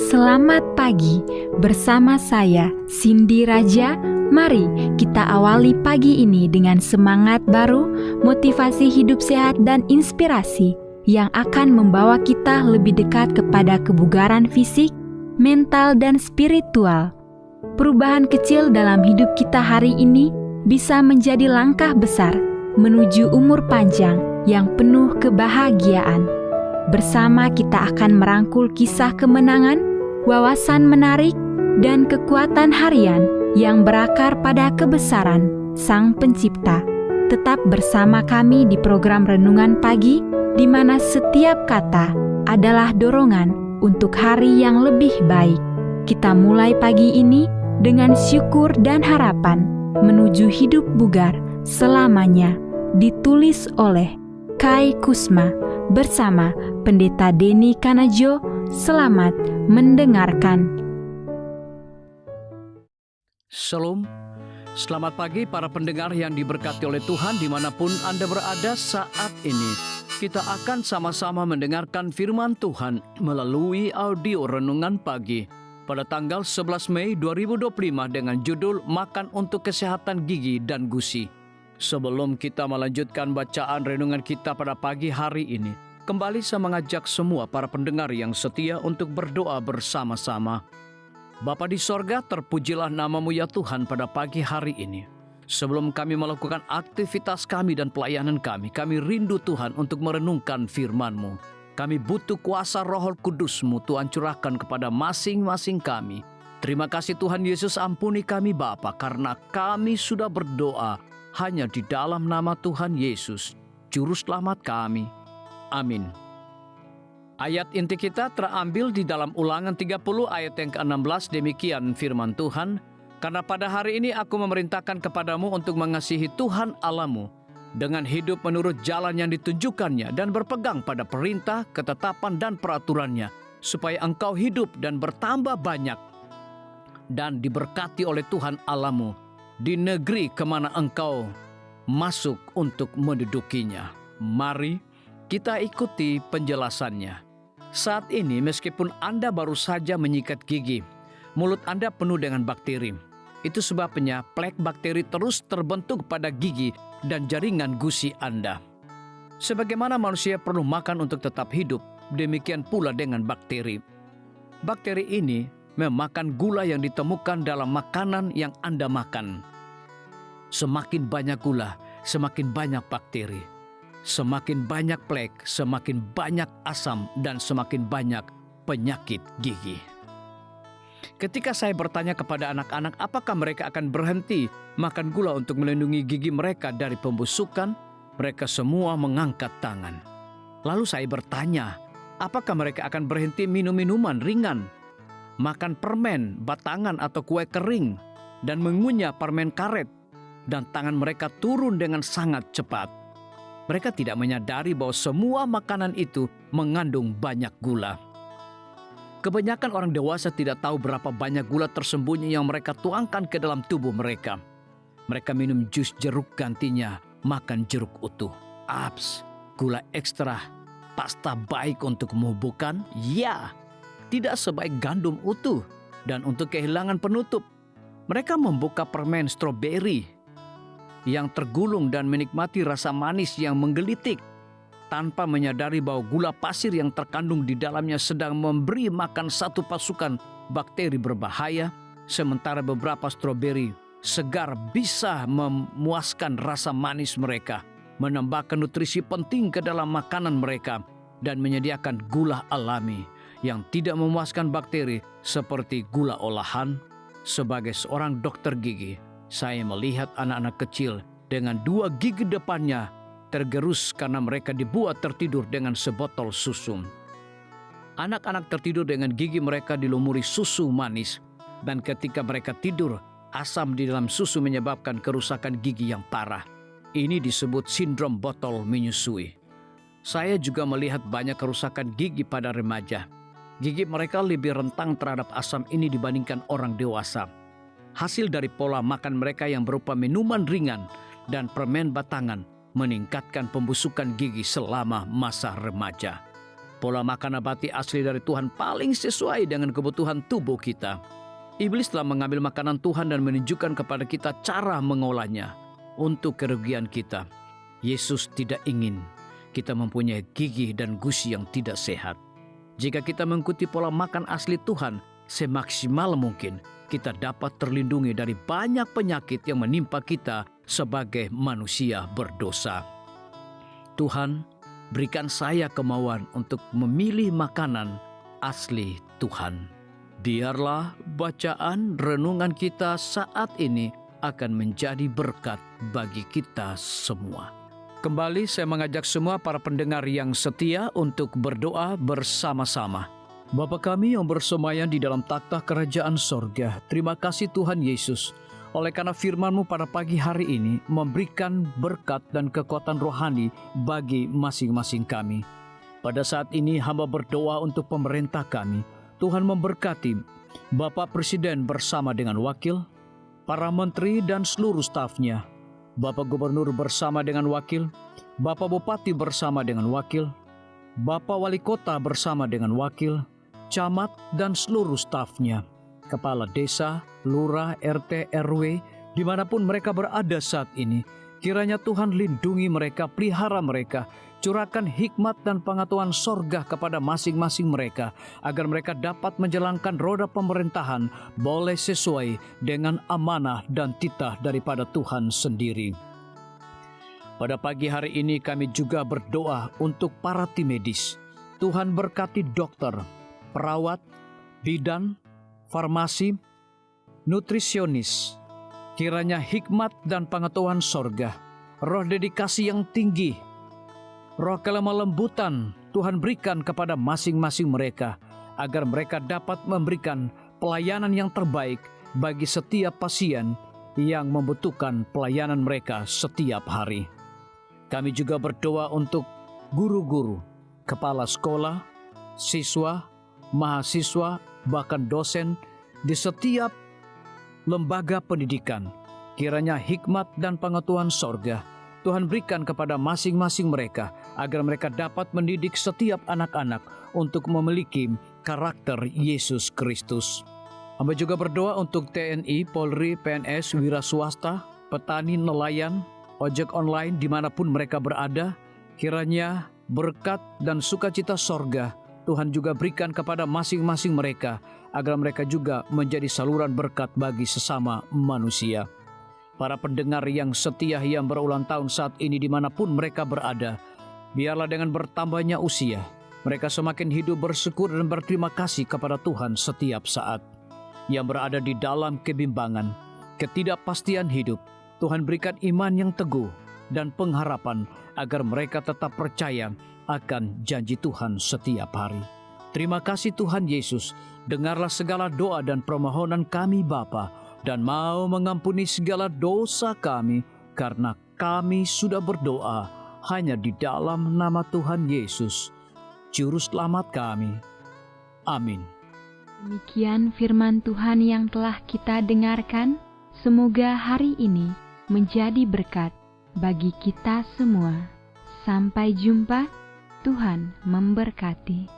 Selamat pagi, bersama saya Cindy Raja. Mari kita awali pagi ini dengan semangat baru, motivasi hidup sehat dan inspirasi yang akan membawa kita lebih dekat kepada kebugaran fisik, mental dan spiritual. Perubahan kecil dalam hidup kita hari ini bisa menjadi langkah besar menuju umur panjang yang penuh kebahagiaan. Bersama kita akan merangkul kisah kemenangan, wawasan menarik, dan kekuatan harian yang berakar pada kebesaran Sang Pencipta. Tetap bersama kami di program Renungan Pagi, di mana setiap kata adalah dorongan untuk hari yang lebih baik. Kita mulai pagi ini dengan syukur dan harapan menuju hidup bugar selamanya. Ditulis oleh Kai Kusma bersama Pendeta Denny Kanajo. Selamat mendengarkan. Shalom, selamat pagi para pendengar yang diberkati oleh Tuhan dimanapun Anda berada saat ini. Kita akan sama-sama mendengarkan firman Tuhan melalui audio Renungan Pagi pada tanggal 11 Mei 2025 dengan judul Makan untuk Kesehatan Gigi dan Gusi. Sebelum kita melanjutkan bacaan renungan kita pada pagi hari ini, kembali saya mengajak semua para pendengar yang setia untuk berdoa bersama-sama. Bapa di sorga, terpujilah nama-Mu ya Tuhan pada pagi hari ini. Sebelum kami melakukan aktivitas kami dan pelayanan kami rindu Tuhan untuk merenungkan firman-Mu. Kami butuh kuasa Roh Kudus-Mu Tuhan curahkan kepada masing-masing kami. Terima kasih Tuhan Yesus, ampuni kami Bapa, karena kami sudah berdoa hanya di dalam nama Tuhan Yesus, Juru Selamat kami. Amin. Ayat inti kita terambil di dalam Ulangan 30 ayat yang ke-16, demikian firman Tuhan. Karena pada hari ini aku memerintahkan kepadamu untuk mengasihi Tuhan Allahmu dengan hidup menurut jalan yang ditunjukkannya dan berpegang pada perintah, ketetapan dan peraturannya, supaya engkau hidup dan bertambah banyak dan diberkati oleh Tuhan Allahmu di negeri kemana engkau masuk untuk mendudukinya. Mari kita ikuti penjelasannya. Saat ini meskipun Anda baru saja menyikat gigi, mulut Anda penuh dengan bakteri. Itu sebabnya plek bakteri terus terbentuk pada gigi dan jaringan gusi Anda. Sebagaimana manusia perlu makan untuk tetap hidup, demikian pula dengan bakteri. Bakteri ini memakan gula yang ditemukan dalam makanan yang Anda makan. Semakin banyak gula, semakin banyak bakteri. Semakin banyak plek, semakin banyak asam, dan semakin banyak penyakit gigi. Ketika saya bertanya kepada anak-anak apakah mereka akan berhenti makan gula untuk melindungi gigi mereka dari pembusukan, mereka semua mengangkat tangan. Lalu saya bertanya, apakah mereka akan berhenti minum minuman ringan, makan permen, batangan atau kue kering, dan mengunyah permen karet, dan tangan mereka turun dengan sangat cepat. Mereka tidak menyadari bahwa semua makanan itu mengandung banyak gula. Kebanyakan orang dewasa tidak tahu berapa banyak gula tersembunyi yang mereka tuangkan ke dalam tubuh mereka. Mereka minum jus jeruk gantinya makan jeruk utuh. Aps, gula ekstra, pasta baik untukmu bukan? Ya, tidak sebaik gandum utuh. Dan untuk kehilangan penutup, mereka membuka permen stroberi yang tergulung dan menikmati rasa manis yang menggelitik tanpa menyadari bahwa gula pasir yang terkandung di dalamnya sedang memberi makan satu pasukan bakteri berbahaya, sementara beberapa stroberi segar bisa memuaskan rasa manis mereka, menambahkan nutrisi penting ke dalam makanan mereka, dan menyediakan gula alami yang tidak memuaskan bakteri seperti gula olahan. Sebagai seorang dokter gigi, saya melihat anak-anak kecil dengan 2 gigi depannya tergerus karena mereka dibuat tertidur dengan sebotol susu. Anak-anak tertidur dengan gigi mereka dilumuri susu manis, dan ketika mereka tidur, asam di dalam susu menyebabkan kerusakan gigi yang parah. Ini disebut sindrom botol menyusui. Saya juga melihat banyak kerusakan gigi pada remaja. Gigi mereka lebih rentang terhadap asam ini dibandingkan orang dewasa. Hasil dari pola makan mereka yang berupa minuman ringan dan permen batangan meningkatkan pembusukan gigi selama masa remaja. Pola makan nabati asli dari Tuhan paling sesuai dengan kebutuhan tubuh kita. Iblis telah mengambil makanan Tuhan dan menunjukkan kepada kita cara mengolahnya untuk kerugian kita. Yesus tidak ingin kita mempunyai gigi dan gusi yang tidak sehat. Jika kita mengikuti pola makan asli Tuhan, semaksimal mungkin kita dapat terlindungi dari banyak penyakit yang menimpa kita sebagai manusia berdosa. Tuhan, berikan saya kemauan untuk memilih makanan asli Tuhan. Biarlah bacaan renungan kita saat ini akan menjadi berkat bagi kita semua. Kembali saya mengajak semua para pendengar yang setia untuk berdoa bersama-sama. Bapa kami yang bersemayam di dalam takhta kerajaan sorga, terima kasih Tuhan Yesus, oleh karena firman-Mu pada pagi hari ini memberikan berkat dan kekuatan rohani bagi masing-masing kami. Pada saat ini hamba berdoa untuk pemerintah kami. Tuhan memberkati Bapak Presiden bersama dengan wakil, para menteri dan seluruh stafnya, Bapak Gubernur bersama dengan wakil, Bapak Bupati bersama dengan wakil, Bapak Wali Kota bersama dengan wakil, camat dan seluruh stafnya, kepala desa, lurah, RT, RW, dimanapun mereka berada saat ini. Kiranya Tuhan lindungi mereka, pelihara mereka, curahkan hikmat dan pengetahuan sorga kepada masing-masing mereka, agar mereka dapat menjalankan roda pemerintahan boleh sesuai dengan amanah dan titah daripada Tuhan sendiri. Pada pagi hari ini kami juga berdoa untuk para tim medis. Tuhan berkati dokter, perawat, bidan, farmasi, nutrisionis. Kiranya hikmat dan pengetahuan sorga, roh dedikasi yang tinggi, roh kelemah lembutan Tuhan berikan kepada masing-masing mereka, agar mereka dapat memberikan pelayanan yang terbaik bagi setiap pasien yang membutuhkan pelayanan mereka setiap hari. Kami juga berdoa untuk guru-guru, kepala sekolah, siswa, mahasiswa, bahkan dosen di setiap lembaga pendidikan. Kiranya hikmat dan pengetahuan sorga Tuhan berikan kepada masing-masing mereka, agar mereka dapat mendidik setiap anak-anak untuk memiliki karakter Yesus Kristus. Hamba juga berdoa untuk TNI, Polri, PNS, wira swasta, petani, nelayan, ojek online dimanapun mereka berada. Kiranya berkat dan sukacita sorga Tuhan juga berikan kepada masing-masing mereka, agar mereka juga menjadi saluran berkat bagi sesama manusia. Para pendengar yang setia yang berulang tahun saat ini dimanapun mereka berada, biarlah dengan bertambahnya usia, mereka semakin hidup bersyukur dan berterima kasih kepada Tuhan setiap saat. Yang berada di dalam kebimbangan, ketidakpastian hidup, Tuhan berikan iman yang teguh dan pengharapan, agar mereka tetap percaya akan janji Tuhan setiap hari. Terima kasih Tuhan Yesus, dengarlah segala doa dan permohonan kami Bapa, dan mau mengampuni segala dosa kami, karena kami sudah berdoa hanya di dalam nama Tuhan Yesus, Juru Selamat kami. Amin. Demikian firman Tuhan yang telah kita dengarkan. Semoga hari ini menjadi berkat bagi kita semua. Sampai jumpa. Tuhan memberkati.